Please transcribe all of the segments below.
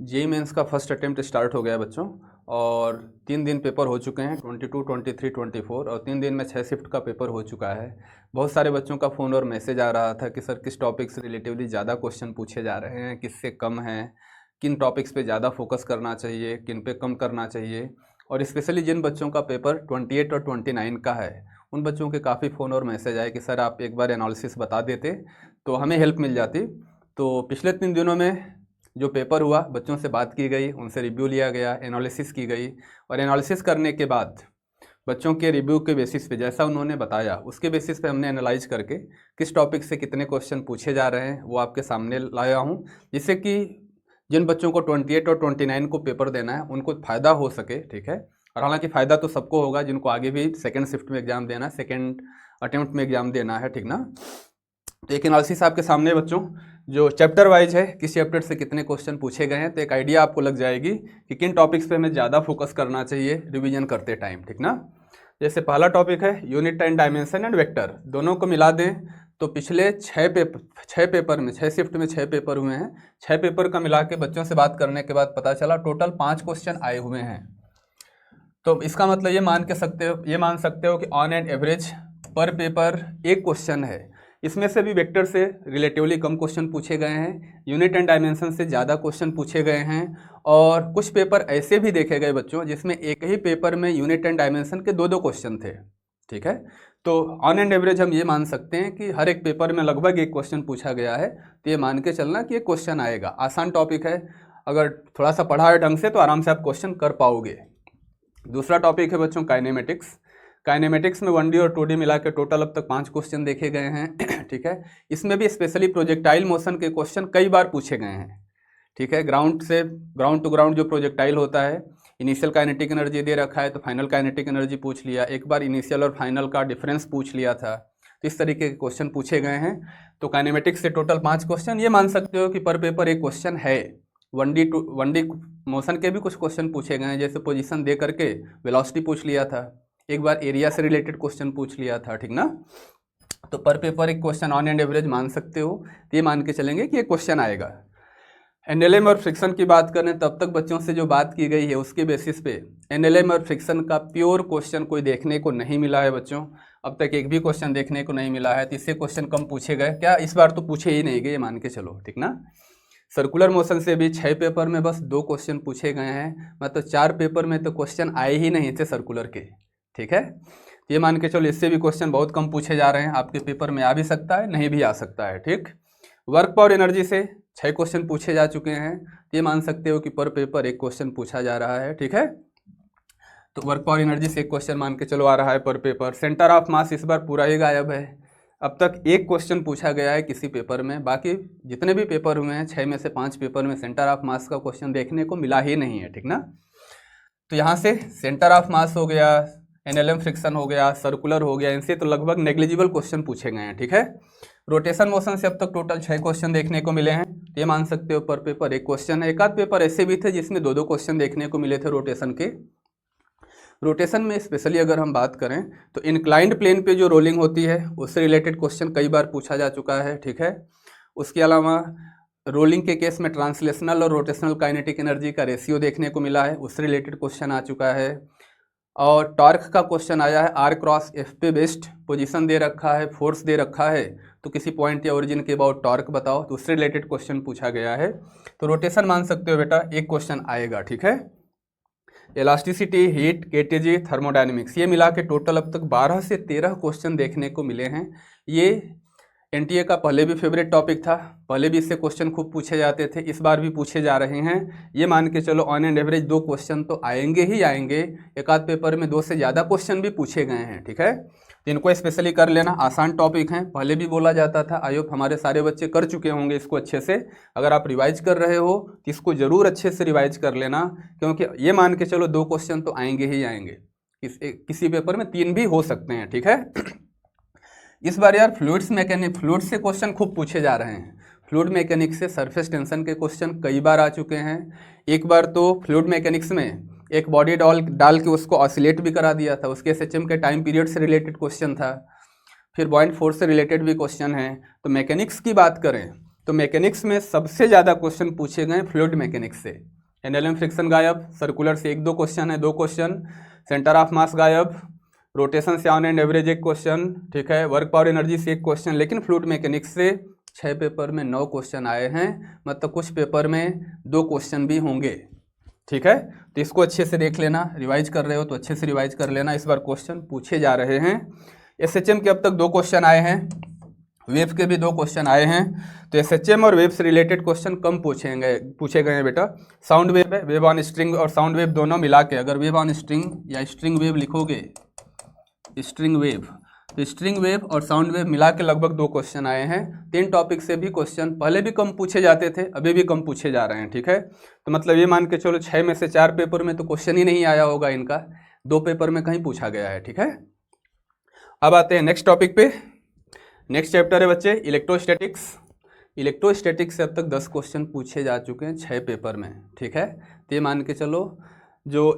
JEE mains का first attempt start हो गया है बच्चों, और 3 दिन पेपर हो चुके हैं, 22, 23, 24, और 3 दिन में 6 शिफ्ट का पेपर हो चुका है। बहुत सारे बच्चों का फ़ोन और मैसेज आ रहा था कि सर किस टॉपिक से रिलेटिवली ज़्यादा क्वेश्चन पूछे जा रहे हैं, किससे कम हैं, किन टॉपिक्स पे ज़्यादा फोकस करना चाहिए, किन पे कम करना चाहिए। और स्पेशली जिन बच्चों का पेपर 28 और 29 का है, उन बच्चों के काफ़ी फ़ोन और मैसेज आए कि सर आप एक बार एनालिसिस बता देते तो हमें हेल्प मिल जाती। तो पिछले 3 दिनों में जो पेपर हुआ, बच्चों से बात की गई, उनसे रिव्यू लिया गया, एनालिसिस की गई, और एनालिसिस करने के बाद बच्चों के रिव्यू के बेसिस पे जैसा उन्होंने बताया उसके बेसिस पे हमने एनालाइज करके किस टॉपिक से कितने क्वेश्चन पूछे जा रहे हैं वो आपके सामने लाया हूँ, जिससे कि जिन बच्चों को 28 और 29 को पेपर देना है उनको फ़ायदा हो सके। ठीक है, और हालांकि फ़ायदा तो सबको होगा जिनको आगे भी सेकेंड शिफ्ट में एग्ज़ाम देना है, सेकेंड अटेम्प्ट में एग्ज़ाम देना है, ठीक ना। तो एक एनालिसिस आपके सामने बच्चों, जो चैप्टर वाइज है, किस चैप्टर से कितने क्वेश्चन पूछे गए हैं, तो एक आइडिया आपको लग जाएगी कि किन टॉपिक्स पे हमें ज़्यादा फोकस करना चाहिए रिवीजन करते टाइम, ठीक ना। जैसे पहला टॉपिक है unit and dimension and vector, दोनों को मिला दें तो पिछले 6 पेपर में, 6 शिफ्ट में 6 पेपर हुए हैं, 6 पेपर का मिला के बच्चों से बात करने के बाद पता चला टोटल 5 क्वेश्चन आए हुए हैं। तो इसका मतलब ये मान सकते हो कि ऑन एंड एवरेज पर पेपर एक क्वेश्चन है। इसमें से भी वेक्टर से रिलेटिवली कम क्वेश्चन पूछे गए हैं, यूनिट एंड डायमेंशन से ज़्यादा क्वेश्चन पूछे गए हैं, और कुछ पेपर ऐसे भी देखे गए बच्चों जिसमें एक ही पेपर में यूनिट एंड डायमेंशन के 2-2 क्वेश्चन थे। ठीक है, तो ऑन एंड एवरेज हम ये मान सकते हैं कि हर एक पेपर में लगभग एक क्वेश्चन पूछा गया है। तो ये मान के चलना कि एक क्वेश्चन आएगा। आसान टॉपिक है, अगर थोड़ा सा पढ़ा है ढंग से तो आराम से आप क्वेश्चन कर पाओगे। दूसरा टॉपिक है बच्चों काइनेमेटिक्स। काइनेमेटिक्स में 1D और 2D मिला के टोटल अब तक 5 क्वेश्चन देखे गए हैं। ठीक है, इसमें भी स्पेशली प्रोजेक्टाइल मोशन के क्वेश्चन कई बार पूछे गए हैं। ठीक है, ग्राउंड टू ग्राउंड जो प्रोजेक्टाइल होता है, इनिशियल काइनेटिक एनर्जी दे रखा है तो फाइनल काइनेटिक एनर्जी पूछ लिया, एक बार इनिशियल और फाइनल का डिफरेंस पूछ लिया था। तो इस तरीके के क्वेश्चन पूछे गए हैं। तो काइनेमेटिक्स से टोटल 5 क्वेश्चन, ये मान सकते हो कि पर पेपर एक क्वेश्चन है। 1D मोशन के भी कुछ क्वेश्चन पूछे गए हैं, जैसे पोजीशन दे करके वेलोसिटी पूछ लिया था, एक बार एरिया से रिलेटेड क्वेश्चन पूछ लिया था, ठीक ना। तो पर पेपर एक क्वेश्चन ऑन एंड एवरेज मान सकते हो, तो ये मान के चलेंगे कि एक क्वेश्चन आएगा। एनएलएम और फ्रिक्शन की बात करें तब तक बच्चों से जो बात की गई है उसके बेसिस पे एनएलएम और फ्रिक्शन का प्योर क्वेश्चन कोई देखने को नहीं मिला है बच्चों। अब तक एक भी क्वेश्चन देखने को नहीं मिला है, तो इससे क्वेश्चन कम पूछे गए क्या, इस बार तो पूछे ही नहीं गए, मान के चलो, ठीक ना। सर्कुलर मोशन से भी 6 पेपर में बस 2 क्वेश्चन पूछे गए हैं, मतलब 4 पेपर में तो क्वेश्चन आए ही नहीं थे सर्कुलर के। ठीक है, ये मान के चलो इससे भी क्वेश्चन बहुत कम पूछे जा रहे हैं, आपके पेपर में आ भी सकता है नहीं भी आ सकता है। ठीक, वर्क पावर एनर्जी से 6 क्वेश्चन पूछे जा चुके हैं, ये मान सकते हो कि पर पेपर एक क्वेश्चन पूछा जा रहा है। ठीक है, तो वर्क पावर एनर्जी से एक क्वेश्चन मान के चलो आ रहा है पर पेपर। सेंटर ऑफ मास इस बार पूरा ही गायब है, अब तक एक क्वेश्चन पूछा गया है किसी पेपर में, बाकी जितने भी पेपर हुए हैं 6 में से 5 पेपर में सेंटर ऑफ मास का क्वेश्चन देखने को मिला ही नहीं है, ठीक ना। तो यहाँ से सेंटर ऑफ मास हो गया, एनएलएम फ्रिक्शन हो गया, सर्कुलर हो गया, इनसे तो लगभग नेग्लिजिबल क्वेश्चन पूछे गए हैं। ठीक है, रोटेशन मोशन से अब तक टोटल 6 क्वेश्चन देखने को मिले हैं, ये मान सकते हो पर पेपर एक क्वेश्चन है। एक आध पेपर ऐसे भी थे जिसमें 2-2 क्वेश्चन देखने को मिले थे रोटेशन के। रोटेशन में स्पेशली अगर हम बात करें तो इंक्लाइंड प्लेन पे जो रोलिंग होती है उससे रिलेटेड क्वेश्चन कई बार पूछा जा चुका है। ठीक है, उसके अलावा रोलिंग के केस में ट्रांसलेशनल और रोटेशनल काइनेटिक एनर्जी का रेशियो देखने को मिला है, उससे रिलेटेड क्वेश्चन आ चुका है। और टॉर्क का क्वेश्चन आया है, R क्रॉस F पे बेस्ड पोजीशन दे रखा है, फोर्स दे रखा है, तो किसी पॉइंट या ओरिजिन के अबाउट टॉर्क बताओ, तो उससे रिलेटेड क्वेश्चन पूछा गया है। तो रोटेशन मान सकते हो बेटा एक क्वेश्चन आएगा। ठीक है, इलास्टिसिटी, हीट, केटीजी, थर्मोडायनेमिक्स, ये मिला के टोटल अब तक 12 से 13 क्वेश्चन देखने को मिले हैं। ये एनटीए का पहले भी फेवरेट टॉपिक था, पहले भी इससे क्वेश्चन खूब पूछे जाते थे, इस बार भी पूछे जा रहे हैं। ये मान के चलो ऑन एंड एवरेज 2 क्वेश्चन तो आएंगे ही आएंगे, एक आध पेपर में 2 से ज़्यादा क्वेश्चन भी पूछे गए हैं। ठीक है, तो इनको स्पेशली कर लेना, आसान टॉपिक हैं, पहले भी बोला जाता था, आई होप हमारे सारे बच्चे कर चुके होंगे इसको अच्छे से। अगर आप रिवाइज कर रहे हो तो इसको ज़रूर अच्छे से रिवाइज कर लेना, क्योंकि ये मान के चलो 2 क्वेश्चन तो आएंगे ही आएंगे, किसी पेपर में 3 भी हो सकते हैं। ठीक है, इस बार यार फ्लूइड से क्वेश्चन खूब पूछे जा रहे हैं। फ्लूइड मैकेनिक्स से सरफेस टेंशन के क्वेश्चन कई बार आ चुके हैं। एक बार तो फ्लूइड मैकेनिक्स में एक बॉडी डाल के उसको ऑसिलेट भी करा दिया था, उसके एसएचएम के टाइम पीरियड से रिलेटेड क्वेश्चन था। फिर बॉइंट फोर्स से रिलेटेड भी क्वेश्चन है। तो मैकेनिक्स की बात करें तो मैकेनिक्स में सबसे ज़्यादा क्वेश्चन पूछे गए फ्लूइड मैकेनिक्स से। एनएलएम फ्रिक्शन गायब, सर्कुलर से 1-2 क्वेश्चन है, 2 क्वेश्चन, सेंटर ऑफ मास गायब, रोटेशन से ऑन एंड एवरेज 1 क्वेश्चन, ठीक है, वर्क पावर एनर्जी से 1 क्वेश्चन, लेकिन फ्लूइड मैकेनिक्स से 6 पेपर में 9 क्वेश्चन आए हैं, मतलब कुछ पेपर में 2 क्वेश्चन भी होंगे, ठीक है। तो इसको अच्छे से देख लेना, रिवाइज कर रहे हो तो अच्छे से रिवाइज कर लेना, इस बार क्वेश्चन पूछे जा रहे हैं। एसएचएम के अब तक 2 क्वेश्चन आए हैं, वेव के भी 2 क्वेश्चन आए हैं, तो एसएचएम और वेव से रिलेटेड क्वेश्चन कम पूछे गए हैं बेटा। साउंड वेव है, वेव ऑन स्ट्रिंग और साउंड वेव दोनों मिला के अगर वेव ऑन स्ट्रिंग या स्ट्रिंग वेव लिखोगे, स्ट्रिंग वेव, तो स्ट्रिंग वेव और साउंड वेव मिला के लगभग 2 क्वेश्चन आए हैं। 3 टॉपिक से भी क्वेश्चन पहले भी कम पूछे जाते थे, अभी भी कम पूछे जा रहे हैं, ठीक है। तो मतलब ये मान के चलो 6 में से 4 पेपर में तो क्वेश्चन ही नहीं आया होगा इनका, 2 पेपर में कहीं पूछा गया है, ठीक है। अब आते हैं नेक्स्ट टॉपिक पे। नेक्स्ट चैप्टर है बच्चे इलेक्ट्रोस्टैटिक्स। इलेक्ट्रोस्टैटिक्स से अब तक 10 क्वेश्चन पूछे जा चुके हैं 6 पेपर में, ठीक है। तो ये मान के चलो जो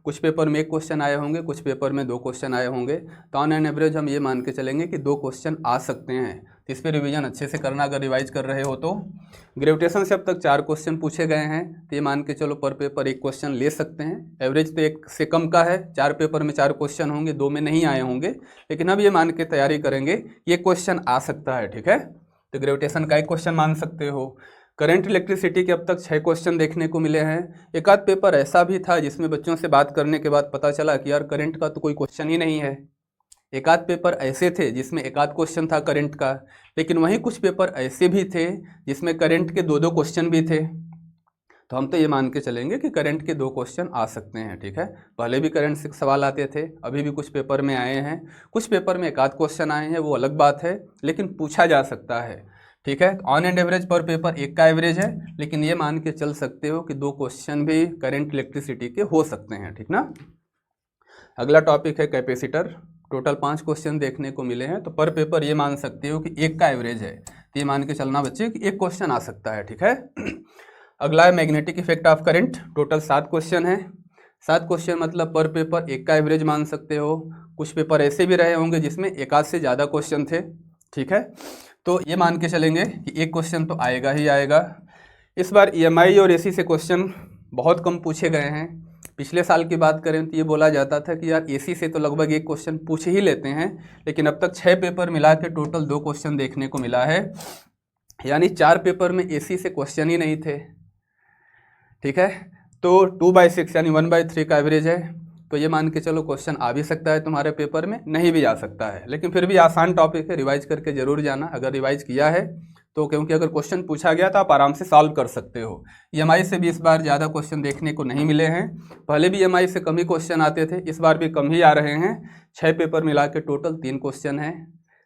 कुछ पेपर में 1 क्वेश्चन आए होंगे, कुछ पेपर में 2 क्वेश्चन आए होंगे, तो ऑन एन एवरेज हम ये मान के चलेंगे कि 2 क्वेश्चन आ सकते हैं। तो इस पर रिवीजन अच्छे से करना अगर रिवाइज कर रहे हो तो। ग्रेविटेशन से अब तक 4 क्वेश्चन पूछे गए हैं, तो ये मान के चलो पर पेपर 1 क्वेश्चन ले सकते हैं। एवरेज तो 1 से कम का है, 4 पेपर में 4 क्वेश्चन होंगे, 2 में नहीं आए होंगे, लेकिन अब ये मान के तैयारी करेंगे ये क्वेश्चन आ सकता है, ठीक है। तो ग्रेविटेशन का 1 क्वेश्चन मान सकते हो। करंट इलेक्ट्रिसिटी के अब तक 6 क्वेश्चन देखने को मिले हैं। एक आध पेपर ऐसा भी था जिसमें बच्चों से बात करने के बाद पता चला कि यार करंट का तो कोई क्वेश्चन ही नहीं है। एक आध पेपर ऐसे थे जिसमें एक आध क्वेश्चन था करंट का, लेकिन वहीं कुछ पेपर ऐसे भी थे जिसमें करंट के 2-2 क्वेश्चन भी थे। तो हम तो ये मान के चलेंगे कि करंट के 2 क्वेश्चन आ सकते हैं, ठीक है। पहले भी करंट से सवाल आते थे, अभी भी कुछ पेपर में आए हैं, कुछ पेपर में एक आध क्वेश्चन आए हैं, वो अलग बात है, लेकिन पूछा जा सकता है, ठीक है। ऑन एंड एवरेज पर पेपर 1 का एवरेज है, लेकिन ये मान के चल सकते हो कि 2 क्वेश्चन भी करंट इलेक्ट्रिसिटी के हो सकते हैं, ठीक ना। अगला टॉपिक है कैपेसिटर। टोटल 5 क्वेश्चन देखने को मिले हैं, तो पर पेपर ये मान सकते हो कि 1 का एवरेज है, तो ये मान के चलना बच्चे कि 1 क्वेश्चन आ सकता है, ठीक है। अगला है magnetic effect of current. Total 7 question है। 7 क्वेश्चन मतलब पर पेपर 1 का एवरेज मान सकते हो। कुछ पेपर ऐसे भी रहे होंगे जिसमें एक आध से ज़्यादा क्वेश्चन थे, ठीक है। तो ये मान के चलेंगे कि 1 क्वेश्चन तो आएगा ही आएगा। इस बार EMI और AC से क्वेश्चन बहुत कम पूछे गए हैं। पिछले साल की बात करें तो ये बोला जाता था कि यार AC से तो लगभग 1 क्वेश्चन पूछ ही लेते हैं, लेकिन अब तक 6 पेपर मिला के टोटल 2 क्वेश्चन देखने को मिला है, यानी 4 पेपर में AC से क्वेश्चन ही नहीं थे, ठीक है। तो 2/6 यानी 1/3 का एवरेज है, तो ये मान के चलो क्वेश्चन आ भी सकता है तुम्हारे पेपर में, नहीं भी आ सकता है, लेकिन फिर भी आसान टॉपिक है, रिवाइज करके जरूर जाना अगर रिवाइज किया है तो, क्योंकि अगर क्वेश्चन पूछा गया तो आप आराम से सॉल्व कर सकते हो। EMI से भी इस बार ज़्यादा क्वेश्चन देखने को नहीं मिले हैं, पहले भी EMI से कम ही क्वेश्चन आते थे, इस बार भी कम ही आ रहे हैं। 6 पेपर मिला के टोटल 3 क्वेश्चन है,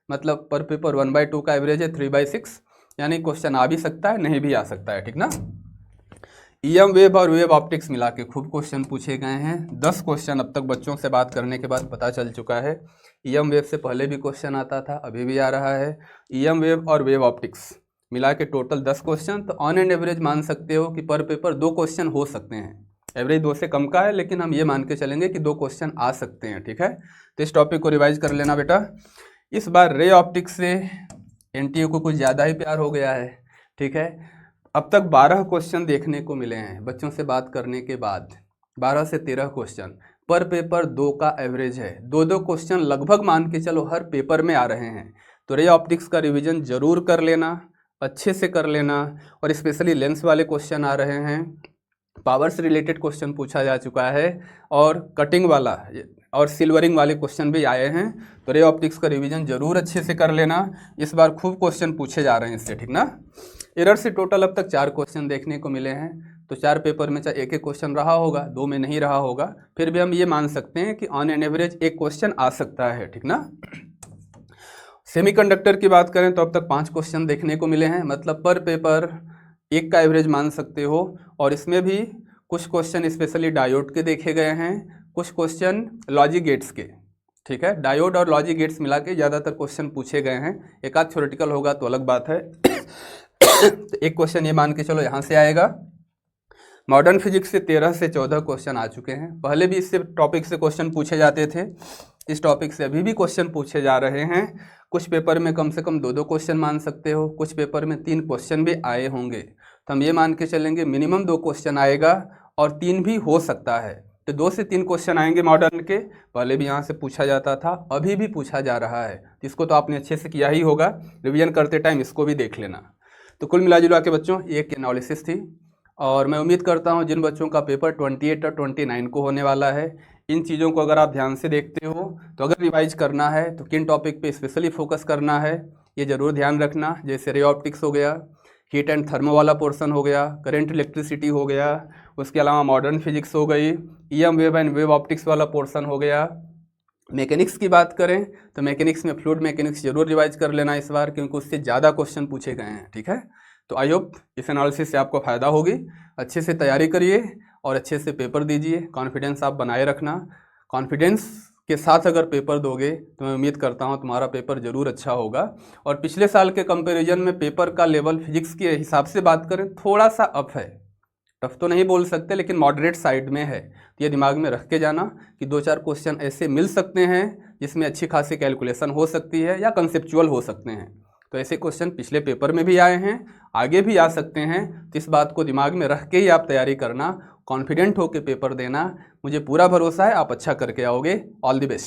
मतलब पर पेपर 1/2 का एवरेज है, 3/6, यानी क्वेश्चन आ भी सकता है, नहीं भी आ सकता है, ठीक ना। EM वेव और वेव ऑप्टिक्स मिला के खूब क्वेश्चन पूछे गए हैं। 10 क्वेश्चन अब तक बच्चों से बात करने के बाद पता चल चुका है। EM वेव से पहले भी क्वेश्चन आता था, अभी भी आ रहा है। EM वेव और वेव ऑप्टिक्स मिला के टोटल 10 क्वेश्चन, तो ऑन एंड एवरेज मान सकते हो कि पर पेपर 2 क्वेश्चन हो सकते हैं। एवरेज 2 से कम का है, लेकिन हम ये मान के चलेंगे कि 2 क्वेश्चन आ सकते हैं, ठीक है। तो इस टॉपिक को रिवाइज कर लेना बेटा। इस बार रे ऑप्टिक्स से NTU को कुछ ज़्यादा ही प्यार हो गया है, ठीक है। अब तक 12 क्वेश्चन देखने को मिले हैं बच्चों से बात करने के बाद, 12 से 13 क्वेश्चन, पर पेपर 2 का एवरेज है। 2-2 क्वेश्चन लगभग मान के चलो हर पेपर में आ रहे हैं, तो रे ऑप्टिक्स का रिवीजन जरूर कर लेना, अच्छे से कर लेना, और स्पेशली लेंस वाले क्वेश्चन आ रहे हैं, पावर से रिलेटेड क्वेश्चन पूछा जा चुका है, और कटिंग वाला और सिल्वरिंग वाले क्वेश्चन भी आए हैं, तो रे ऑप्टिक्स का रिवीजन जरूर अच्छे से कर लेना। इस बार खूब क्वेश्चन पूछे जा रहे हैं इससे, ठीक ना। एरर से टोटल अब तक 4 क्वेश्चन देखने को मिले हैं, तो 4 पेपर में चाहे 1-1 क्वेश्चन रहा होगा, 2 में नहीं रहा होगा, फिर भी हम ये मान सकते हैं कि ऑन एन एवरेज 1 क्वेश्चन आ सकता है, ठीक ना। सेमीकंडक्टर की बात करें तो अब तक 5 क्वेश्चन देखने को मिले हैं, मतलब पर पेपर 1 का एवरेज मान सकते हो, और इसमें भी कुछ क्वेश्चन स्पेशली डायोड के देखे गए हैं, कुछ क्वेश्चन लॉजिक गेट्स के, ठीक है। डायोड और लॉजिक गेट्स मिला के ज़्यादातर क्वेश्चन पूछे गए हैं, एक आध थ्योरेटिकल होगा तो अलग बात है। तो 1 क्वेश्चन ये मान के चलो यहाँ से आएगा। मॉडर्न फिजिक्स से 13 से 14 क्वेश्चन आ चुके हैं, पहले भी इससे टॉपिक से क्वेश्चन पूछे जाते थे, इस टॉपिक से अभी भी क्वेश्चन पूछे जा रहे हैं। कुछ पेपर में कम से कम 2-2 क्वेश्चन मान सकते हो, कुछ पेपर में 3 क्वेश्चन भी आए होंगे। तो हम ये मान के चलेंगे मिनिमम 2 क्वेश्चन आएगा और 3 भी हो सकता है। तो 2 से 3 क्वेश्चन आएंगे मॉडर्न के, पहले भी यहाँ से पूछा जाता था, अभी भी पूछा जा रहा है। इसको तो आपने अच्छे से किया ही होगा, रिवीजन करते टाइम इसको भी देख लेना। तो कुल मिला जुला के बच्चों एक एनालिसिस थी, और मैं उम्मीद करता हूँ जिन बच्चों का पेपर 28 और 29 को होने वाला है, इन चीज़ों को अगर आप ध्यान से देखते हो तो अगर रिवाइज करना है तो किन टॉपिक पे स्पेशली फोकस करना है ये ज़रूर ध्यान रखना। जैसे रे ऑप्टिक्स हो गया, हीट एंड थर्मो वाला पोर्शन हो गया, करंट इलेक्ट्रिसिटी हो गया, उसके अलावा मॉडर्न फिजिक्स हो गई, EM wave and wave optics वाला पोर्शन हो गया। मैकेनिक्स की बात करें तो मैकेनिक्स में फ्लूइड मैकेनिक्स जरूर रिवाइज कर लेना इस बार, क्योंकि उससे ज़्यादा क्वेश्चन पूछे गए हैं। ठीक है, तो आई होप इस एनालिसिस से आपको फ़ायदा होगी। अच्छे से तैयारी करिए और अच्छे से पेपर दीजिए, कॉन्फिडेंस आप बनाए रखना। कॉन्फिडेंस के साथ अगर पेपर दोगे तो मैं उम्मीद करता हूँ तुम्हारा पेपर ज़रूर अच्छा होगा। और पिछले साल के कंपैरिजन में पेपर का लेवल फिजिक्स के हिसाब से बात करें थोड़ा सा अप है, टफ तो नहीं बोल सकते लेकिन मॉडरेट साइड में है। तो ये दिमाग में रख के जाना कि 2-4 क्वेश्चन ऐसे मिल सकते हैं जिसमें अच्छी खासी कैलकुलेशन हो सकती है या कंसेप्चुअल हो सकते हैं। तो ऐसे क्वेश्चन पिछले पेपर में भी आए हैं, आगे भी आ सकते हैं। तो इस बात को दिमाग में रख के ही आप तैयारी करना, कॉन्फिडेंट होकर पेपर देना। मुझे पूरा भरोसा है आप अच्छा करके आओगे। All the best.